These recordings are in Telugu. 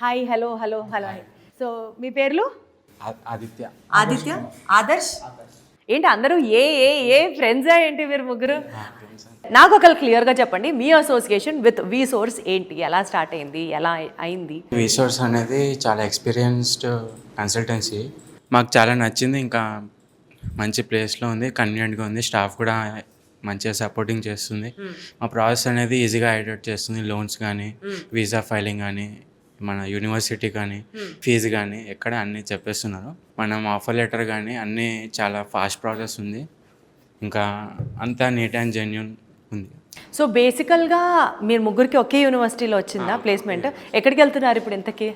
Hi hello hello hello so మీ పేర్లు? ఆదిత్య. ఆదిత్య, ఆదర్శ్. ఏంటి అందరూ ఏ ఏ ఏ ఫ్రెండ్సా ఏంటి మీరు ముగ్గురు? నాకు ఒకరు క్లియర్గా చెప్పండి, మీ అసోసియేషన్ విత్ వి సోర్స్ ఏంటి, ఎలా స్టార్ట్ అయింది, ఎలా అయింది? వి సోర్స్ అనేది చాలా ఎక్స్పీరియన్స్డ్ కన్సల్టెన్సీ. మాకు చాలా నచ్చింది. ఇంకా మంచి ప్లేస్లో ఉంది, కన్వీనియంట్గా ఉంది, స్టాఫ్ కూడా మంచిగా సపోర్టింగ్ చేస్తుంది. మా ప్రాసెస్ అనేది ఈజీగా ఐడెంట్ చేస్తుంది. లోన్స్ కానీ, వీసా ఫైలింగ్ కానీ, మన యూనివర్సిటీ కానీ, ఫీజు కానీ ఎక్కడ అన్నీ చెప్పేస్తున్నారు. మనం ఆఫర్ లెటర్ కానీ అన్నీ చాలా ఫాస్ట్ ప్రాసెస్ ఉంది. ఇంకా అంతా నీట్ అండ్ జెన్యూన్ ఉంది. సో బేసికల్గా మీరు ముగ్గురికి ఒకే యూనివర్సిటీలో వచ్చిందా ప్లేస్మెంట్? ఎక్కడికి వెళ్తున్నారు ఇప్పుడు ఇంతకీ?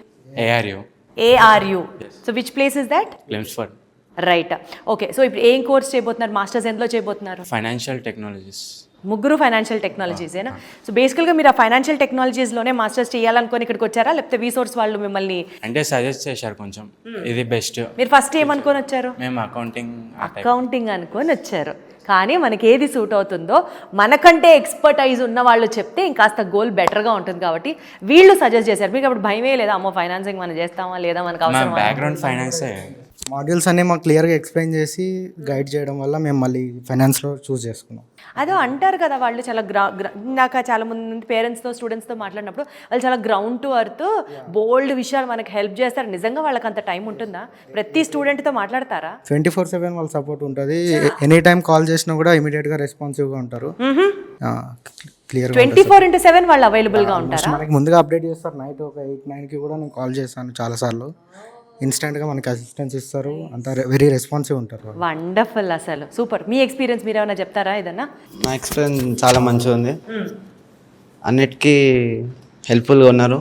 ARU. ARU. So which place is that? Chelmsford. Right. Okay, so ఇప్పుడు ఏం కోర్స్ చేయబోతున్నారు? మాస్టర్స్ ఎందులో చేయబోతున్నారు? Financial technologies. ముగ్గురు ఫైనాన్షియల్ టెక్నాలజీసేనా? సో బేసికల్గా మీరు ఆ ఫైనాన్షియల్ టెక్నాలజీస్లోనే మాస్టర్స్ చేయాలనుకొని ఇక్కడికి వచ్చారా, లేకపోతే వి సోర్స్ వాళ్ళు మిమ్మల్ని అంటే సజెస్ట్ చేశారు కొంచెం ఇది బెస్ట్. మీరు ఫస్ట్ ఏమనుకొని వచ్చారు? మేము అకౌంటింగ్ అనుకొని వచ్చారు. కానీ మనకి ఏది సూట్ అవుతుందో, మనకంటే ఎక్స్పర్టైజ్ ఉన్న వాళ్ళు చెప్తే ఇంకాస్త గోల్ బెటర్గా ఉంటుంది కాబట్టి వీళ్ళు సజెస్ట్ చేశారు. మీకు అప్పుడు భయమే లేదా, అమ్మో ఫైనాన్సింగ్ మనం చేస్తామా లేదా, మనకు అవసరం? బ్యాక్గ్రౌండ్ ఫైనాన్సే. మాడ్యూల్స్ అన్నీ మాకు క్లియర్గా ఎక్స్ప్లెయిన్ చేసి గైడ్ చేయడం వల్ల మేము మళ్ళీ ఫైనాన్స్లో చూస్ చేసుకున్నాం. అదో అంటారు కదా వాళ్ళు చాలా నాకు చాలా మంది పేరెంట్స్తో స్టూడెంట్స్తో మాట్లాడినప్పుడు వాళ్ళు చాలా గ్రౌండ్ టు అర్త్ బోల్డ్ విషయాలు మనకు హెల్ప్ చేస్తారు. నిజంగా వాళ్ళకి అంత టైం ఉంటుందా? ప్రతి స్టూడెంట్తో మాట్లాడతారా? 24/7 వాళ్ళ సపోర్ట్ ఉంటుంది. ఎనీ టైం కాల్ చేసినా కూడా ఇమీడియట్గా రెస్పాన్సివ్గా ఉంటారు. క్లియర్ 24/7 వాళ్ళు అవైలబుల్గా ఉంటారా? మనకి ముందుగా అప్డేట్ చేస్తారు. నైట్ ఒక 8-9కి కూడా నేను కాల్ చేశాను చాలాసార్లు. ఇన్స్టెంట్గా మనకి అసిస్టెన్స్ ఇస్తారు. అంతా వెరీ రెస్పాన్సివ్ ఉంటారు. వండర్ఫుల్, అసలు సూపర్. మీ ఎక్స్పీరియన్స్ మీరు ఏమైనా చెప్తారా ఏదన్నా? నా ఎక్స్పీరియన్స్ చాలా మంచిగా ఉంది. అన్నిటికీ హెల్ప్ఫుల్గా ఉన్నారు.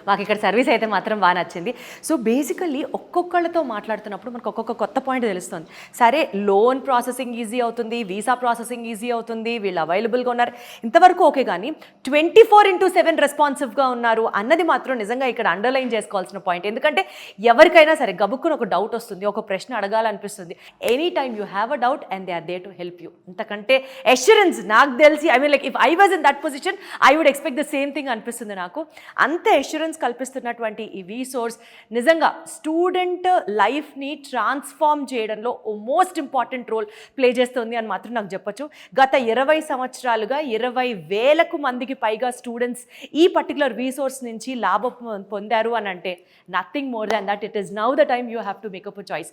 మాకు ఇక్కడ సర్వీస్ అయితే మాత్రం బాగా నచ్చింది. సో బేసికల్లీ ఒక్కొక్కళ్ళతో మాట్లాడుతున్నప్పుడు మనకు ఒక్కొక్క కొత్త పాయింట్ తెలుస్తుంది. సరే, లోన్ ప్రాసెసింగ్ ఈజీ అవుతుంది, వీసా ప్రాసెసింగ్ ఈజీ అవుతుంది, వీళ్ళు అవైలబుల్గా ఉన్నారు, ఇంతవరకు ఓకే. కానీ 24/7 రెస్పాన్సివ్గా ఉన్నారు అన్నది మాత్రం నిజంగా ఇక్కడ అండర్లైన్ చేసుకోవాల్సిన పాయింట్. ఎందుకంటే ఎవరికైనా సరే గబుక్కుని ఒక డౌట్ వస్తుంది, ఒక ప్రశ్న అడగాలనిపిస్తుంది. Any time you have a doubt and they are there to help you. ఇంతకంటే అష్యూరెన్స్ నాకు తెలిసి, I mean like if I was in that position I would expect the same thing అనిపిస్తుంది నాకు. అంతే అష్యూరెన్స్ కల్పిస్తున్నటువంటి ఈ వి సోర్స్ నిజంగా స్టూడెంట్ లైఫ్ని ట్రాన్స్ఫార్మ్ చేయడంలో మోస్ట్ ఇంపార్టెంట్ రోల్ ప్లే చేస్తుంది అని మాత్రం నాకు చెప్పొచ్చు. గత 20 సంవత్సరాలుగా 20,000 మందికి పైగా స్టూడెంట్స్ ఈ పర్టికులర్ వి సోర్స్ నుంచి లాభం పొందారు అని అంటే nothing more than that. It is now the time you have to make up a choice.